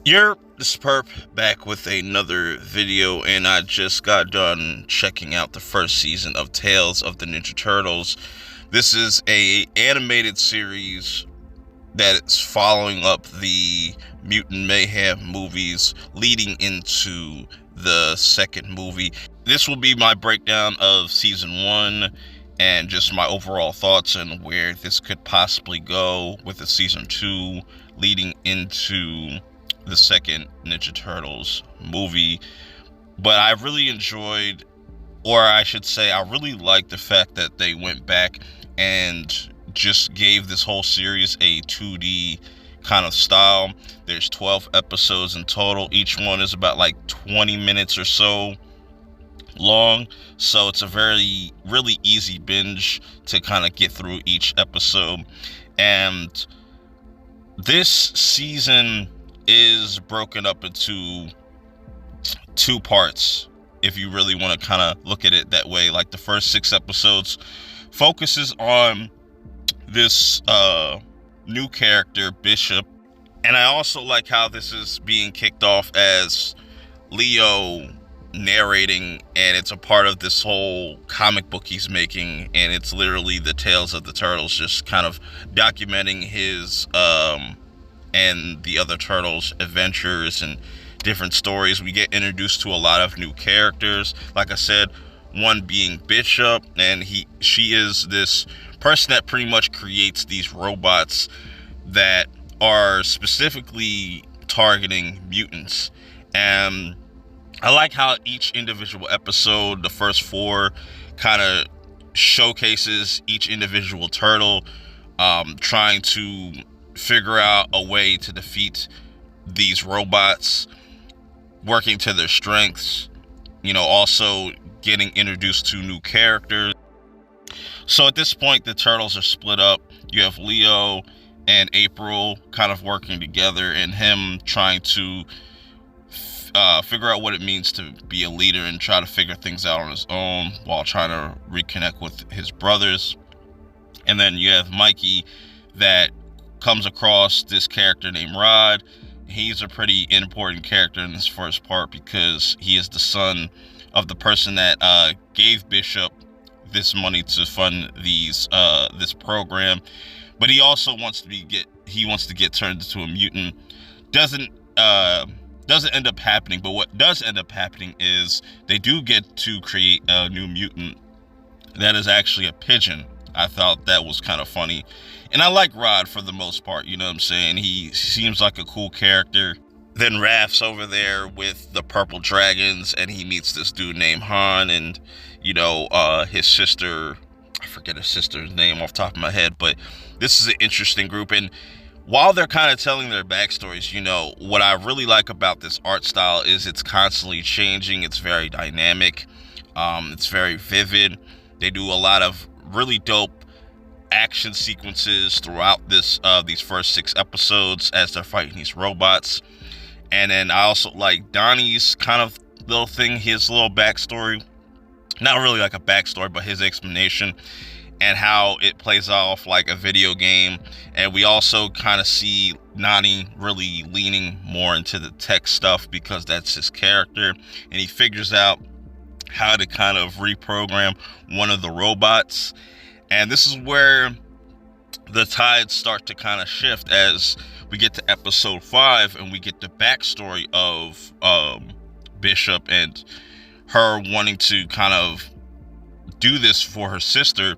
This is Perp back with another video, and I just got done checking out the first season of Tales of the Ninja Turtles. This is a animated series that is following up the Mutant Mayhem movies leading into the second movie. This will be my breakdown of season 1 and just my overall thoughts on where this could possibly go with the season 2 leading into the second Ninja Turtles movie. But I really enjoyed, or I should say I really liked the fact that they went back and just gave this whole series a 2D kind of style. There's 12 episodes in total. Each one is about like 20 minutes or so long, so it's a really easy binge to kind of get through each episode. And this season is broken up into two parts, if you really want to kind of look at it that way. Like, the first 6 episodes focuses on this new character, Bishop. And I also like how this is being kicked off as Leo narrating, and it's a part of this whole comic book he's making, and it's literally the Tales of the Turtles, just kind of documenting his and the other turtles' adventures and different stories. We get introduced to a lot of new characters, like I said, one being Bishop, and she is this person that pretty much creates these robots that are specifically targeting mutants. And I like how each individual episode, the first 4, kind of showcases each individual turtle trying to figure out a way to defeat these robots, working to their strengths, also getting introduced to new characters. So at this point, the turtles are split up. You have Leo and April kind of working together, and him trying to figure out what it means to be a leader and try to figure things out on his own while trying to reconnect with his brothers. And then you have Mikey that comes across this character named Rod. He's a pretty important character in this first part because he is the son of the person that gave Bishop this money to fund this program. But he also wants to get turned into a mutant. Doesn't end up happening, but what does end up happening is they do get to create a new mutant that is actually a pigeon. I thought that was kind of funny. And I like Rod for the most part, you know what I'm saying? He seems like a cool character. Then Raph's over there with the purple dragons, and he meets this dude named Han, and, his sister, I forget his sister's name off the top of my head, but this is an interesting group. And while they're kind of telling their backstories, what I really like about this art style is it's constantly changing. It's very dynamic. It's very vivid. They do a lot of really dope action sequences throughout these first 6 episodes as they're fighting these robots. And then I also like Donnie's kind of little thing, his little backstory. Not really like a backstory, but his explanation and how it plays off like a video game. And we also kind of see Nani really leaning more into the tech stuff because that's his character, and he figures out how to kind of reprogram one of the robots. And this is where the tides start to kind of shift as we get to episode 5 and we get the backstory of Bishop and her wanting to kind of do this for her sister,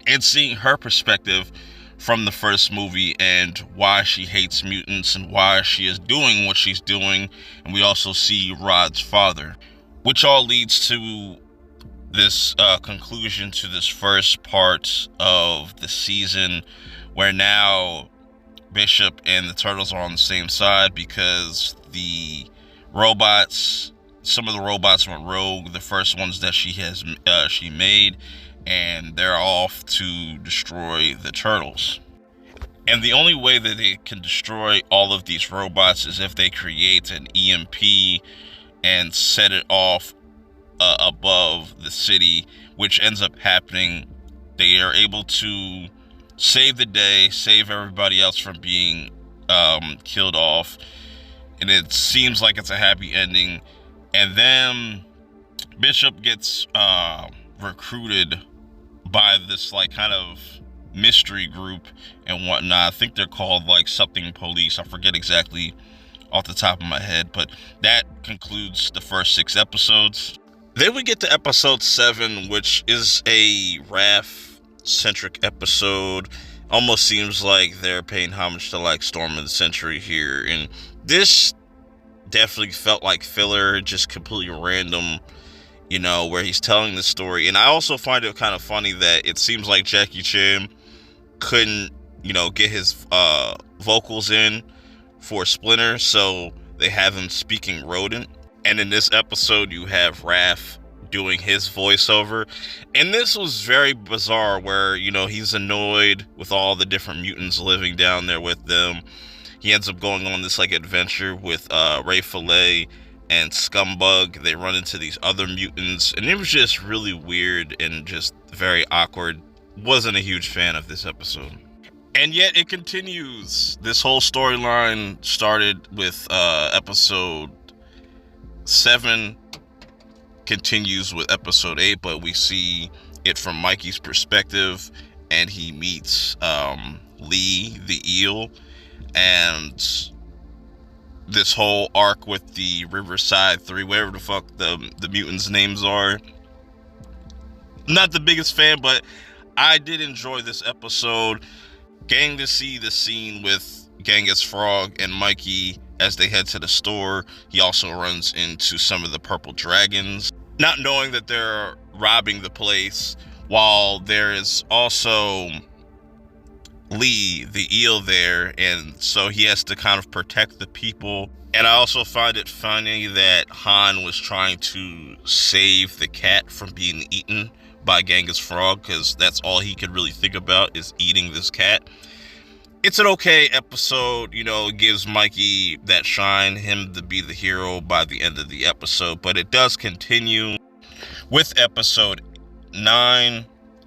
and seeing her perspective from the first movie and why she hates mutants and why she is doing what she's doing. And we also see Rod's father, which all leads to this conclusion to this first part of the season, where now Bishop and the turtles are on the same side because some of the robots went rogue, the first ones that she made, and they're off to destroy the turtles. And the only way that they can destroy all of these robots is if they create an EMP and set it off above the city, which ends up happening. They are able to save the day, save everybody else from being killed off, and it seems like it's a happy ending. And then Bishop gets recruited by this like kind of mystery group and whatnot. I think they're called like something police. I forget exactly off the top of my head, but that concludes the first 6 episodes. Then we get to episode 7, which is a Raph centric episode. Almost seems like they're paying homage to like Storm of the Century here, and this definitely felt like filler, just completely random, you know, where he's telling the story. And I also find it kind of funny that it seems like Jackie Chan couldn't, you know, get his vocals in for Splinter, so they have him speaking rodent. And in this episode, you have Raph doing his voiceover. And this was very bizarre where, you know, he's annoyed with all the different mutants living down there with them. He ends up going on this like adventure with Ray Fillet and Scumbug. They run into these other mutants, and it was just really weird and just very awkward. Wasn't a huge fan of this episode. And yet it continues. This whole storyline started with episode 7, continues with episode 8, but we see it from Mikey's perspective, and he meets Lee the Eel, and this whole arc with the Riverside 3, whatever the fuck the mutants' names are. Not the biggest fan, but I did enjoy this episode. Getting to see the scene with Genghis Frog and Mikey as they head to the store. He also runs into some of the purple dragons, not knowing that they're robbing the place, while there is also Lee the Eel there, and so he has to kind of protect the people. And I also find it funny that Han was trying to save the cat from being eaten by Genghis Frog, because that's all he could really think about is eating this cat. It's an okay episode, you know, it gives Mikey that shine, him to be the hero by the end of the episode, but it does continue with episode 9,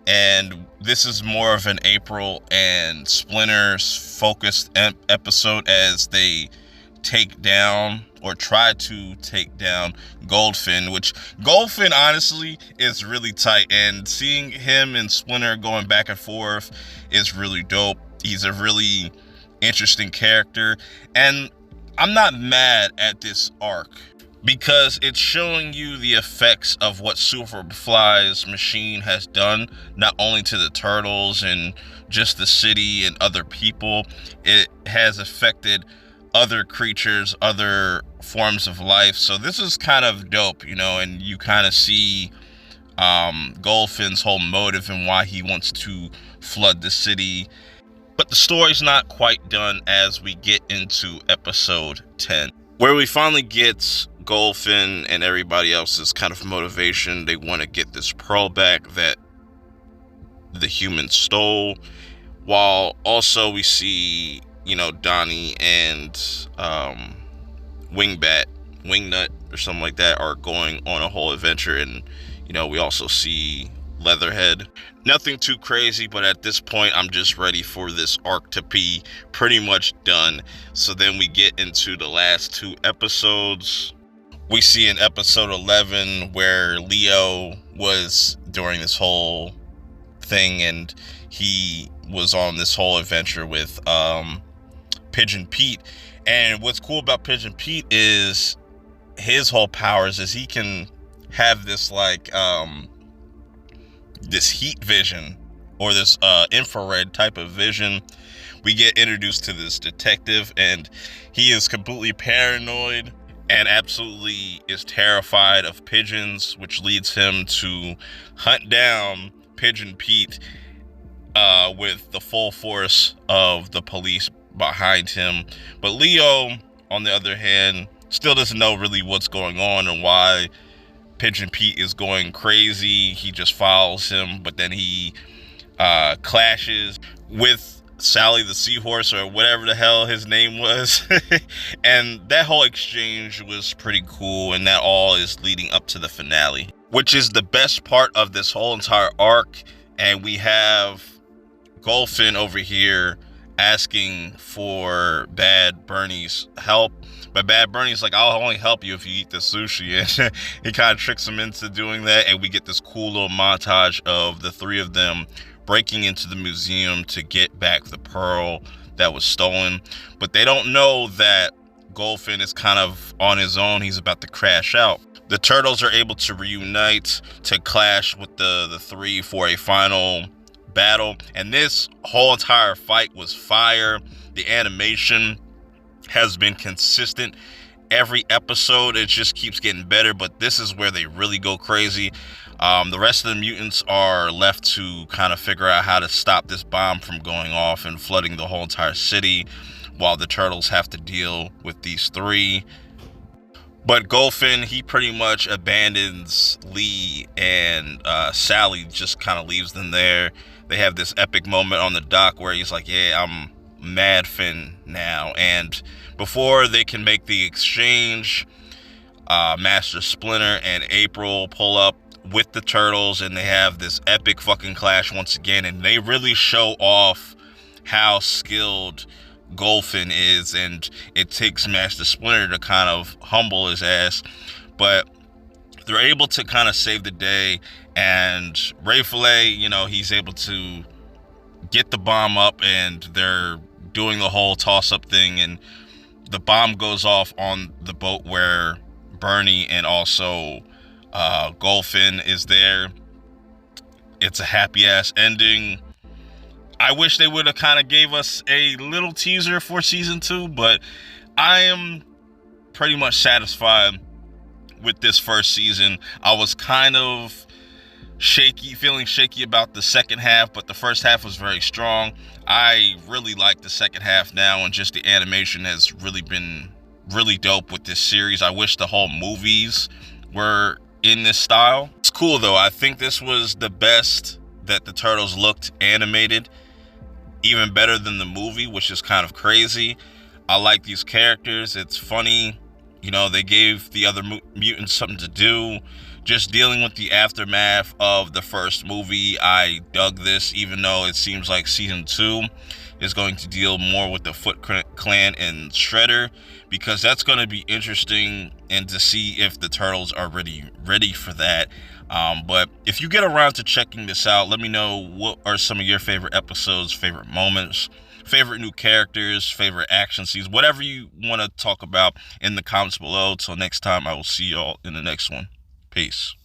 and this is more of an April and Splinter's focused episode as they take down or try to take down Goldfin, which Goldfin honestly is really tight, and seeing him and Splinter going back and forth is really dope. He's a really interesting character, and I'm not mad at this arc because it's showing you the effects of what Superfly's machine has done, not only to the turtles and just the city and other people. It has affected other creatures, other forms of life. So this is kind of dope, you know, and you kind of see Goldfin's whole motive and why he wants to flood the city. But the story's not quite done as we get into episode 10, where we finally get Goldfin and everybody else's kind of motivation. They want to get this pearl back that the humans stole, while also we see, you know, Donnie and Wingnut or something like that are going on a whole adventure, and you know, we also see Leatherhead. Nothing too crazy, but at this point I'm just ready for this arc to be pretty much done. So then we get into the last 2 episodes. We see in episode 11 where Leo was during this whole thing, and he was on this whole adventure with Pigeon Pete. And what's cool about Pigeon Pete is his whole powers is he can have this like this heat vision, or this infrared type of vision. We get introduced to this detective, and he is completely paranoid and absolutely is terrified of pigeons, which leads him to hunt down Pigeon Pete with the full force of the police behind him. But Leo, on the other hand, still doesn't know really what's going on and why Pigeon Pete is going crazy. He just follows him, but then he clashes with Sally the Seahorse, or whatever the hell his name was. And that whole exchange was pretty cool, and that all is leading up to the finale, which is the best part of this whole entire arc. And we have Goldfin over here asking for Bad Bernie's help. But Bad Bernie's like, I'll only help you if you eat the sushi. And he kind of tricks him into doing that. And we get this cool little montage of the three of them breaking into the museum to get back the pearl that was stolen. But they don't know that Goldfin is kind of on his own. He's about to crash out. The Turtles are able to reunite to clash with the three for a final battle. And this whole entire fight was fire. The animation has been consistent. Every episode, it just keeps getting better, but this is where they really go crazy. The rest of the mutants are left to kind of figure out how to stop this bomb from going off and flooding the whole entire city, while the Turtles have to deal with these three. But Goldfin, he pretty much abandons Lee, and Sally just kind of leaves them there. They have this epic moment on the dock where he's like, yeah, I'm Mad Finn now. And before they can make the exchange, Master Splinter and April pull up with the Turtles, and they have this epic fucking clash once again. And they really show off how skilled Goldfin is, and it takes Master Splinter to kind of humble his ass. But they're able to kind of save the day, and Ray Fillet, he's able to get the bomb up, and they're doing the whole toss-up thing, and the bomb goes off on the boat where Bernie and also Goldfin is there. It's a happy-ass ending. I wish they would have kind of gave us a little teaser for season 2, but I am pretty much satisfied with this first season. I was kind of feeling shaky about the second half, but the first half was very strong. I really like the second half now, and just the animation has really been really dope with this series. I wish the whole movies were in this style. It's cool though. I think this was the best that the Turtles looked animated, even better than the movie, which is kind of crazy. I like these characters. It's funny. They gave the other mutants something to do. Just dealing with the aftermath of the first movie, I dug this, even though it seems like season 2 is going to deal more with the Foot Clan and Shredder, because that's going to be interesting, and to see if the Turtles are ready for that. But if you get around to checking this out, let me know what are some of your favorite episodes, favorite moments, favorite new characters, favorite action scenes, whatever you want to talk about in the comments below. Till next time, I will see y'all in the next one. Peace.